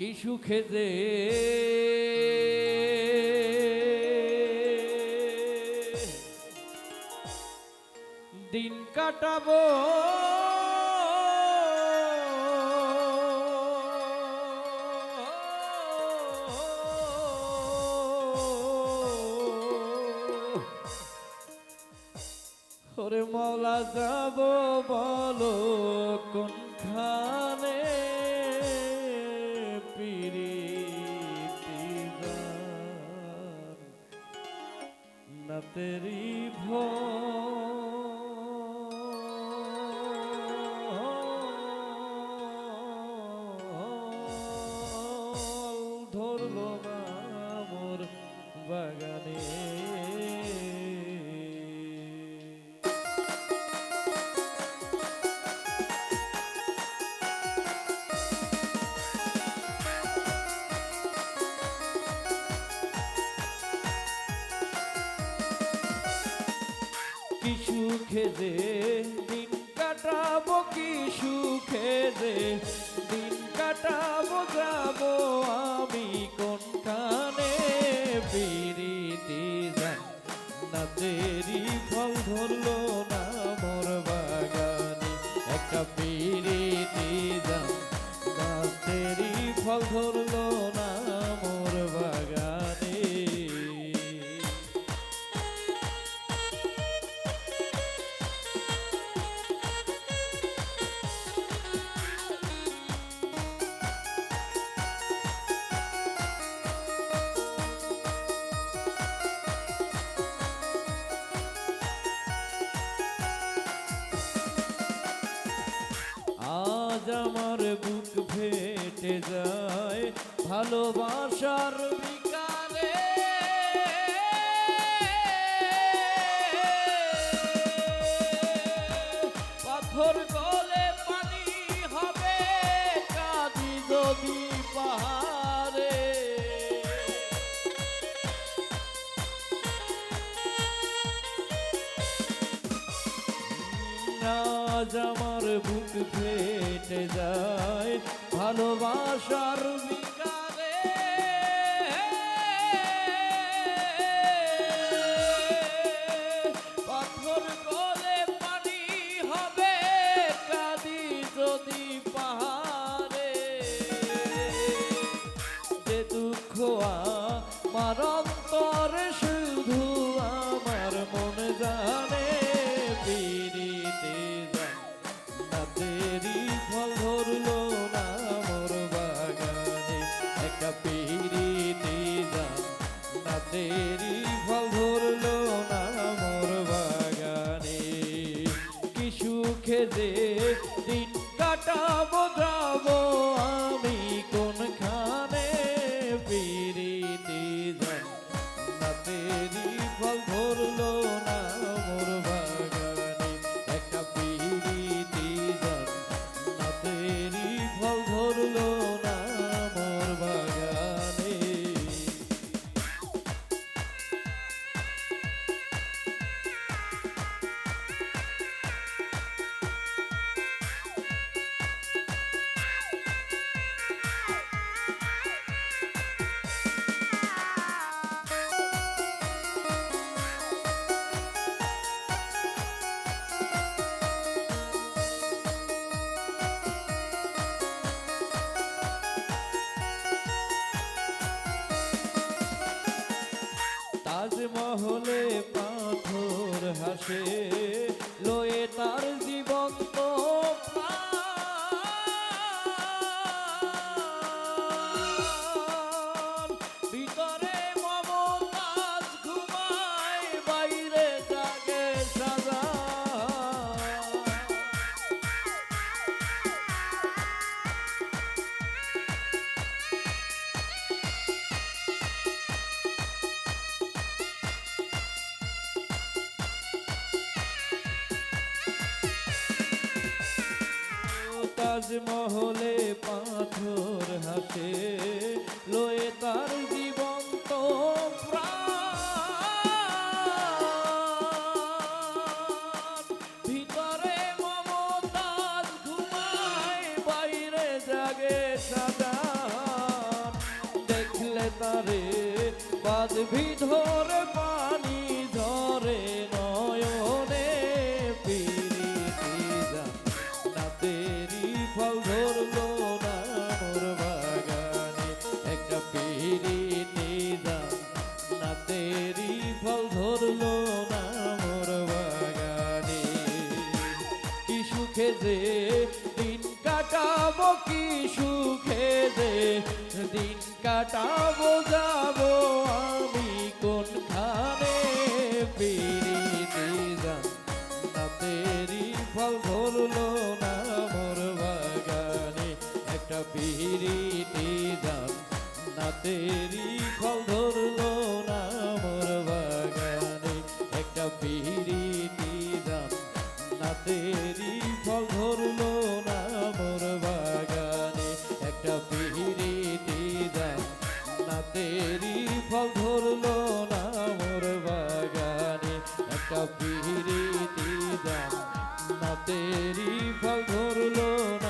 কি সুখে যে দিন কাটাবো ওরে মওলা যাব বলো কোনখানে পিরিতি গান না তেরি ধরলো না মোর বাগানে কি সুখে যে দিন কাটাবো কি সুখে যে দিন কাটাবো যাবো আমি কোনখানে পিরিতি জান না তেরি ফল ধরলো না মোর বাগানে একটা পিরিতি জান না তেরি ফল ধরলো না মোর বাগানে আজ আমার বুক ফেটে যায় ভালোবাসার বিকারে পাথর গলে পানি হবে কাঁদি যদি পাহাড়ে আজ আমার বুক ফেটে যায় ভালোবাসার বিকারে পাথর গলে পানি হবে কাঁদি যদি পাহাড়ে যে দুঃখ আমার অন্তরে শুধু আমার মন জানে পিরিতি জান না তেরি ফল ধরলো না মোর বাগানে একটা পিরিতি জান না তেরি ফল ধরলো না মোর বাগানে কি সুখে যে দিন কাটাবো যাবো আমি কোনখানে পিরিতি জান না তেরি ফল ধরলো না মোর বাগানে একটা পিরিতি জান না তেরি ফল ধরলো না মোর বাগানে তাজমহলে পাথর হাসে লয়ে তার জীবন্ত প্রাণ ভিতরে মমতাজ ঘুমায় বাইরে জাগে সাজা তাজমহলে পাথর হাসে লয়ে তার জীবন্ত প্রাণ ভিতরে মমতাজ ঘুমায় বাইরে জাগে সাজা তারে বাঁধবি ধরে পানি ধরে নয়নে পিরিতি জান না তেরি ফল ধরলো না মোর বাগানে একটা পিরিতি জান না তেরি ফল ধরলো না মোর বাগানে কি সুখে যে দিন কাটাবো কি সুখে যে দিন কাটাবো যাবো আমি কোনখানে পিরিতি জান না তেরি ফল ধরলো না মোর বাগানে একটা পিরিতি জান না তেরি ফল ধরলো না মোর বাগানে একটা পিরিতি জান না তেরি ফল ধরলো না মোর বাগানে একটা পিরিতি জান না তেরি ফল ধরলো না মোর বাগানে একটা পিরিতি জান না তেরি ফল ধরলো না